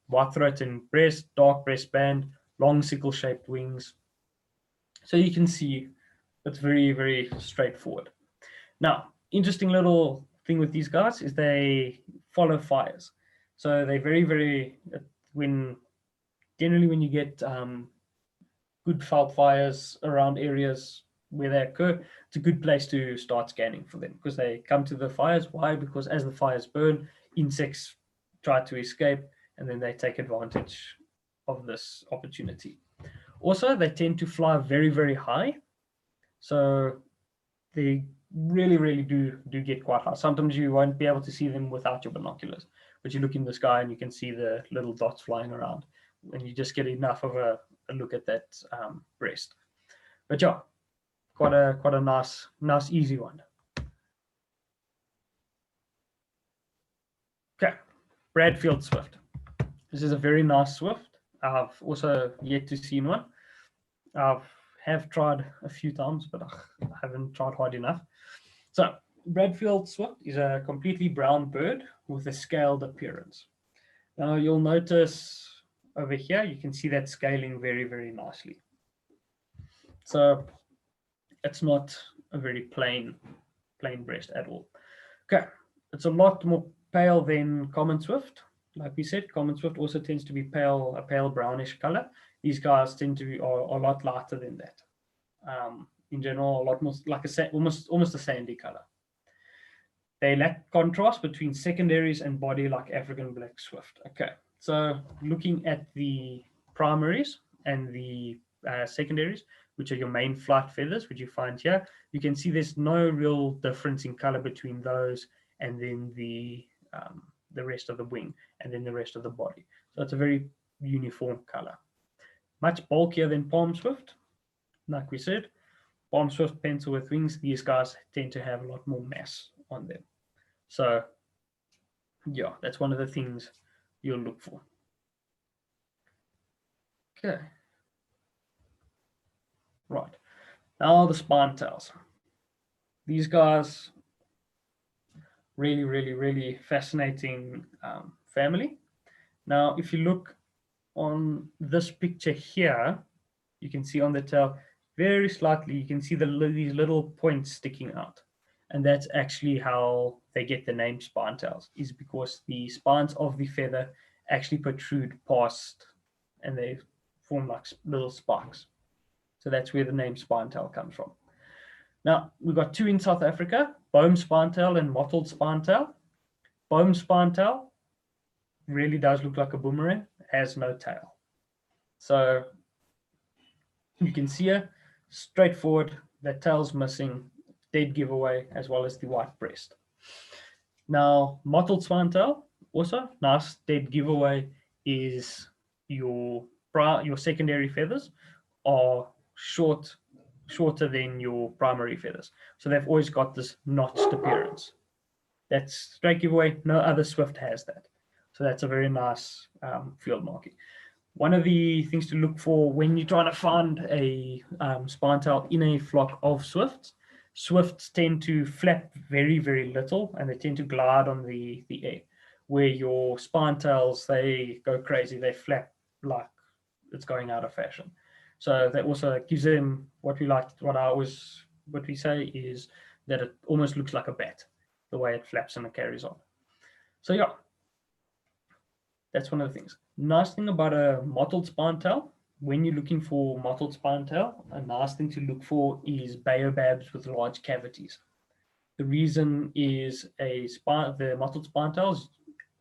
White throat and breast, dark breast band, long sickle-shaped wings. So you can see it's very, very straightforward. Now, interesting little thing with these guys is they follow fires. So they're very, very, generally when you get good veld fires around areas where they occur, it's a good place to start scanning for them because they come to the fires. Why? Because as the fires burn, insects try to escape and then they take advantage of this opportunity. Also, they tend to fly very, very high. So they really, really do get quite high. Sometimes you won't be able to see them without your binoculars, but you look in the sky and you can see the little dots flying around and you just get enough of a look at that breast. But yeah, quite a nice easy one. Okay, Bradfield Swift. This is a very nice Swift. I've also yet to see one. I have tried a few times, but I haven't tried hard enough. So Bradfield Swift is a completely brown bird with a scaled appearance. Now you'll notice over here, you can see that scaling very, very nicely. So it's not a very plain breast at all. Okay, it's a lot more pale than common Swift. Like we said, common Swift also tends to be a pale brownish color. These guys tend to be are a lot lighter than that. In general, a lot more like almost a sandy color. They lack contrast between secondaries and body like African black Swift. Okay, so looking at the primaries and the secondaries, which are your main flight feathers, which you find here, you can see there's no real difference in color between those and then the rest of the wing and then the rest of the body. So it's a very uniform color. Much bulkier than palm Swift. Like we said, palm Swift pencil with wings, these guys tend to have a lot more mass on them. So yeah, that's one of the things you'll look for. Okay. Right. Now the spine tails. These guys, really, really, really fascinating family. Now, if you look on this picture here, you can see on the tail, very slightly, you can see these little points sticking out. And that's actually how they get the name spine tails, is because the spines of the feather actually protrude past and they form like little spikes. So that's where the name spine tail comes from. Now, we've got two in South Africa, Bohm spine tail and mottled spine tail. Bohm spine tail really does look like a boomerang, has no tail. So you can see here, straightforward, that tail's missing, dead giveaway, as well as the white breast. Now, mottled spine tail, also nice dead giveaway is your secondary feathers are shorter than your primary feathers. So they've always got this notched appearance. That's straight giveaway. No other Swift has that. So that's a very nice field marking. One of the things to look for when you're trying to find a spine tail in a flock of Swifts, Swifts tend to flap very, very little and they tend to glide on the air. Where your spine tails, they go crazy. They flap like it's going out of fashion. So that also gives them what we say is that it almost looks like a bat, the way it flaps and it carries on. So yeah, that's one of the things. Nice thing about a mottled spine tail, when you're looking for mottled spine tail, a nice thing to look for is baobabs with large cavities. The reason is the mottled spine tails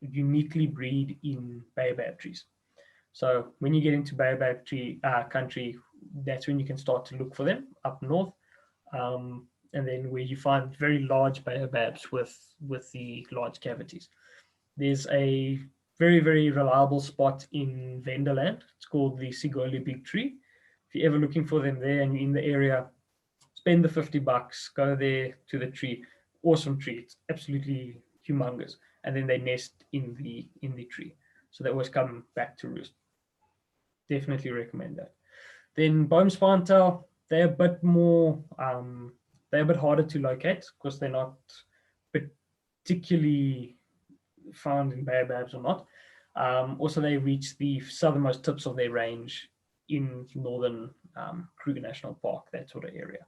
uniquely breed in baobab trees. So when you get into baobab tree country, that's when you can start to look for them up north. And then where you find very large baobabs with the large cavities. There's a very, very reliable spot in Venderland. It's called the Sigoli Big Tree. If you're ever looking for them there and you're in the area, spend the $50, go there to the tree. Awesome tree. It's absolutely humongous. And then they nest in the tree. So they always come back to roost. Definitely recommend that. Then Bohm spine tail, they're a bit more, they're a bit harder to locate because they're not particularly found in baobabs or not. Also, they reach the southernmost tips of their range in northern Kruger National Park, that sort of area.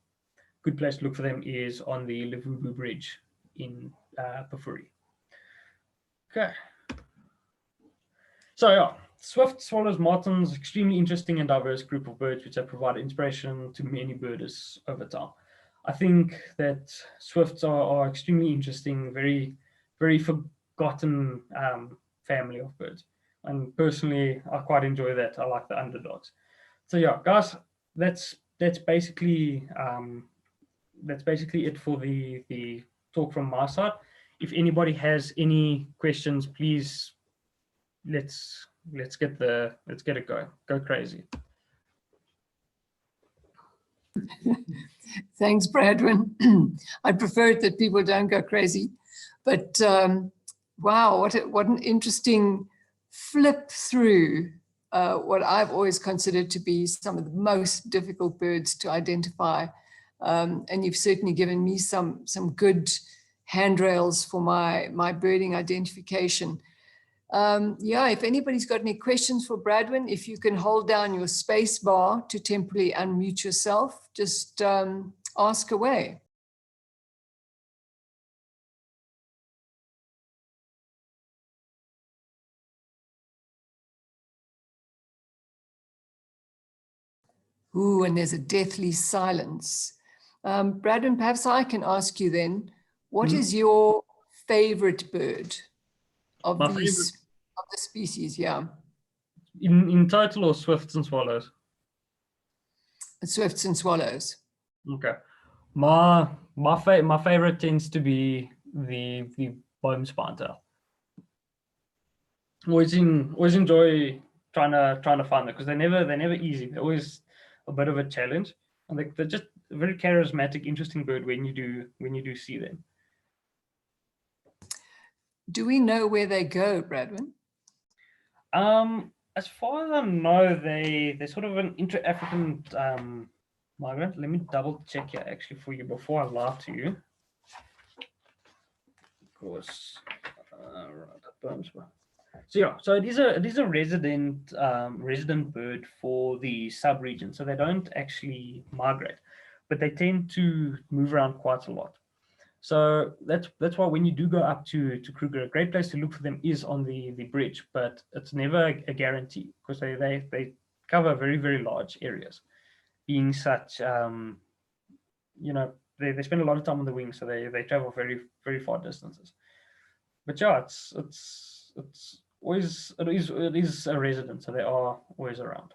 Good place to look for them is on the Livubu Bridge in Pafuri. Okay. So yeah, swift, swallows, martins, extremely interesting and diverse group of birds which have provided inspiration to many birders over time. I think that swifts are extremely interesting, very, very forgotten family of birds. And personally, I quite enjoy that. I like the underdogs. So yeah, guys, that's basically it for the talk from my side. If anybody has any questions, please let's get it going. Go crazy. Thanks, Bradwin. I prefer it that people don't go crazy. But wow, what an interesting flip through what I've always considered to be some of the most difficult birds to identify. And you've certainly given me some good handrails for my birding identification. Yeah, if anybody's got any questions for Bradwin, if you can hold down your space bar to temporarily unmute yourself, just ask away. Ooh, and there's a deathly silence. Bradwin, perhaps I can ask you then, what is your favorite bird of My these favorite of the species? Yeah, in total, or swifts and swallows? swifts and swallows. Okay. My favorite tends to be the bone spintail. Always enjoy trying to find them because they're never easy. They're always a bit of a challenge, and they're just a very charismatic, interesting bird when you do see them. Do we know where they go, Bradwin? As far as I know, they're sort of an intra-African migrant. Let me double check here actually for you before I lie to you. Of course, right. So yeah, so it is a resident bird for the sub-region. So they don't actually migrate, but they tend to move around quite a lot. So that's why when you do go up to Kruger, a great place to look for them is on the bridge, but it's never a guarantee because they cover very, very large areas, being such they spend a lot of time on the wing, so they travel very, very far distances. But yeah, it's always it is a resident, so they are always around.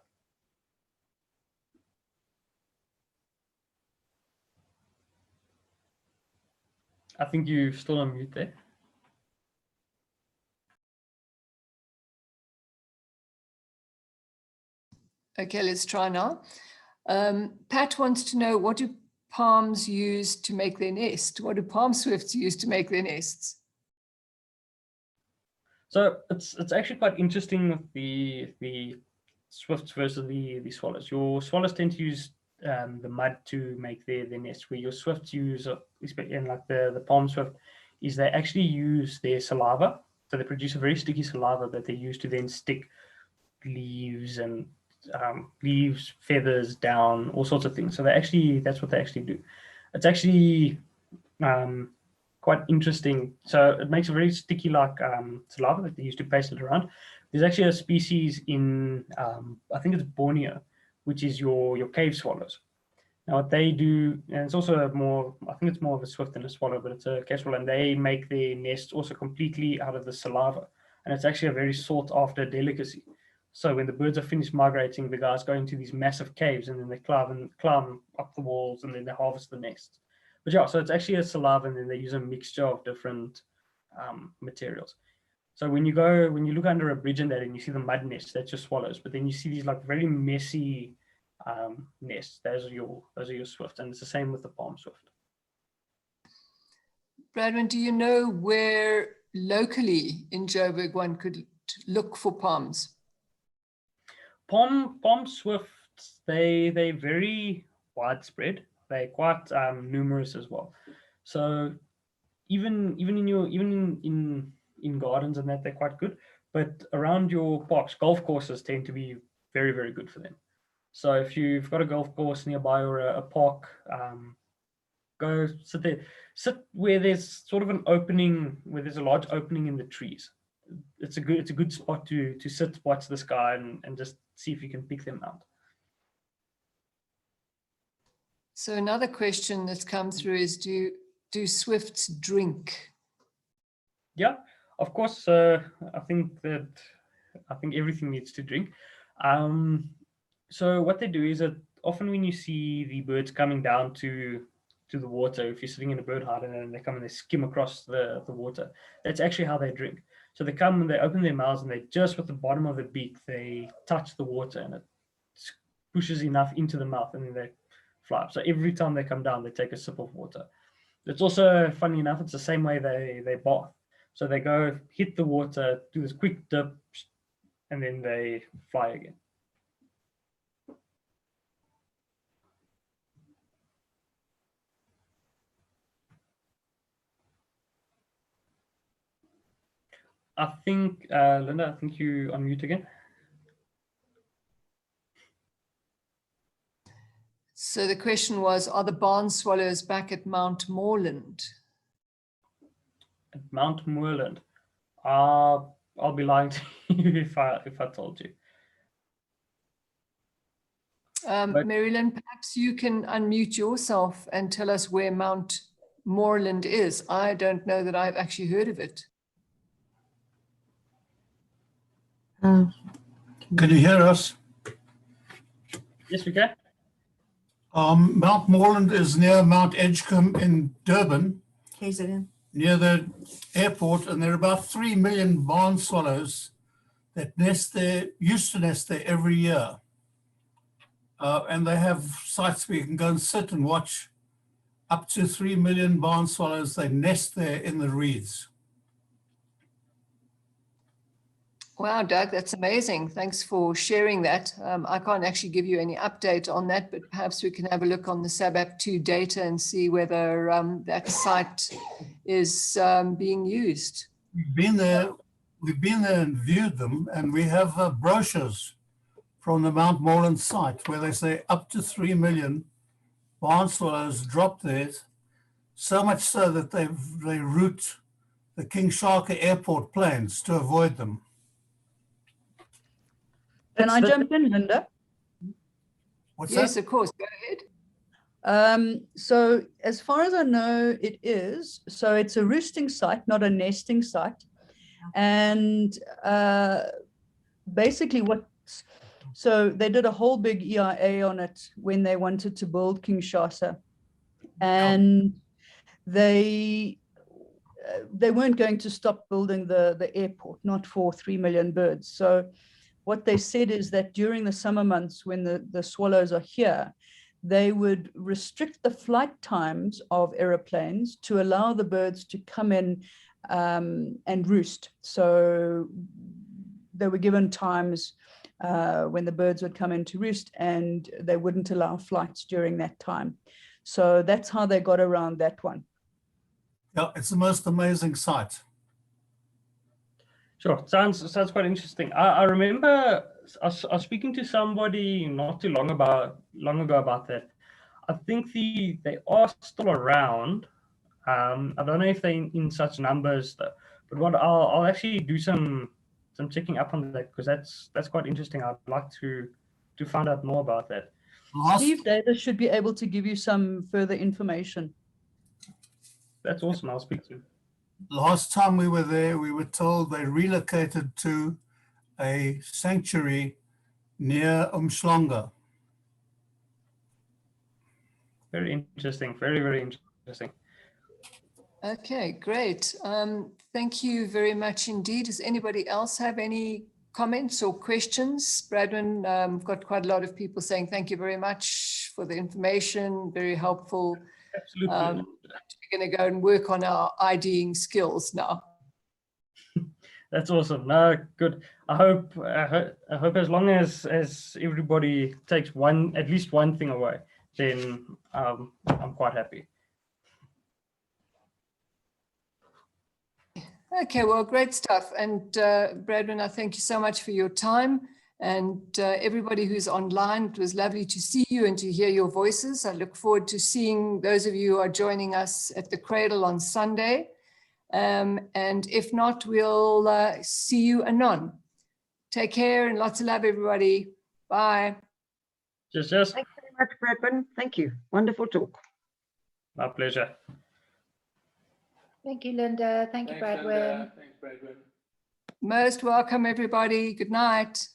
I think you're still on mute there. Okay, let's try now. Pat wants to know, what do palms use to make their nest? What do palm swifts use to make their nests? So it's actually quite interesting with the swifts versus the swallows. Your swallows tend to use the mud to make their nests, where your swifts use, and like the palm swift, is they actually use their saliva. So they produce a very sticky saliva that they use to then stick leaves and leaves, feathers, down, all sorts of things. So that's what they actually do. It's actually quite interesting. So it makes a very sticky like saliva that they use to paste it around. There's actually a species in I think it's Borneo, which is your cave swallows. Now what they do, and it's also I think it's more of a swift than a swallow, but it's a cave swallow, and they make their nest also completely out of the saliva, and it's actually a very sought after delicacy. So when the birds are finished migrating, the guys go into these massive caves, and then they climb up the walls, and then they harvest the nests. But yeah, so it's actually a saliva, and then they use a mixture of different materials. So when you look under a bridge and that, and you see the mud nests, that's your swallows. But then you see these like very messy nests. Those are your swifts, and it's the same with the palm swift. Bradwin, do you know where locally in Joburg one could look for palms? Palm swifts, they're very widespread. They're quite numerous as well. So even in gardens and that, they're quite good. But around your parks, golf courses tend to be very, very good for them. So if you've got a golf course nearby or a park, go sit there. Sit where there's sort of an opening, where there's a large opening in the trees. It's a good spot to sit, watch the sky, and just see if you can pick them out. So another question that's come through is, do swifts drink? Yeah, of course. I think everything needs to drink. So what they do is that often when you see the birds coming down to the water, if you're sitting in a bird hide and they come and they skim across the water, that's actually how they drink. So they come and they open their mouths, and they just with the bottom of the beak, they touch the water, and it pushes enough into the mouth, and then they fly up. So every time they come down, they take a sip of water. It's also, funny enough, it's the same way they bath. So they go hit the water, do this quick dip, and then they fly again. I think, Linda, I think you unmute again. So the question was, are the barn swallows back at Mount Moreland? At Mount Moreland. I'll be lying to you if I told you. Marilyn, perhaps you can unmute yourself and tell us where Mount Moreland is. I don't know that I've actually heard of it. Can you hear us? Yes, we can. Mount Moreland is near Mount Edgecombe in Durban, KZN. near the airport, and there are about 3 million barn swallows that nest there, used to nest there every year. And they have sites where you can go and sit and watch up to 3 million barn swallows. They nest there in the reeds. Wow, Doug, that's amazing. Thanks for sharing that. I can't actually give you any update on that, but perhaps we can have a look on the SABAP2 data and see whether that site is being used. We've been there and viewed them, and we have brochures from the Mount Moreland site where they say up to 3 million barn swallows drop there, so much so that they route the Kinshasa airport planes to avoid them. Can I jump in, Linda? What's Yes, that? of course. Go ahead. So as far as I know, it is. So it's a roosting site, not a nesting site. And basically so they did a whole big EIA on it when they wanted to build Kinshasa. And they weren't going to stop building the airport, not for 3 million birds. So what they said is that during the summer months when the swallows are here, they would restrict the flight times of aeroplanes to allow the birds to come in and roost. So they were given times when the birds would come in to roost, and they wouldn't allow flights during that time. So that's how they got around that one. Yeah, it's the most amazing site. Sure, sounds quite interesting. I remember I was speaking to somebody not too long ago about that. I think they are still around. I don't know if they're in such numbers, though, but what I'll actually do some checking up on that, because that's quite interesting. I'd like to find out more about that. Steve Davis should be able to give you some further information. That's awesome. I'll speak to him. Last time we were there, we were told they relocated to a sanctuary near Umhlanga. Very interesting. Very, very interesting. Okay, great. Thank you very much indeed. Does anybody else have any comments or questions? Bradwin, we've got quite a lot of people saying thank you very much for the information, very helpful. Absolutely. We're going to go and work on our IDing skills now. That's awesome. No, good. I hope as long as everybody takes at least one thing away, then I'm quite happy. Okay, well, great stuff. And Bradwin, I thank you so much for your time. And everybody who's online, it was lovely to see you and to hear your voices. I look forward to seeing those of you who are joining us at the Cradle on Sunday. And if not, we'll see you anon. Take care and lots of love, everybody. Bye. Just. Thank you very much, Bradwin. Thank you. Wonderful talk. My pleasure. Thank you, Linda. Thank you, Bradwin. Thanks, Bradwin. Most welcome, everybody. Good night.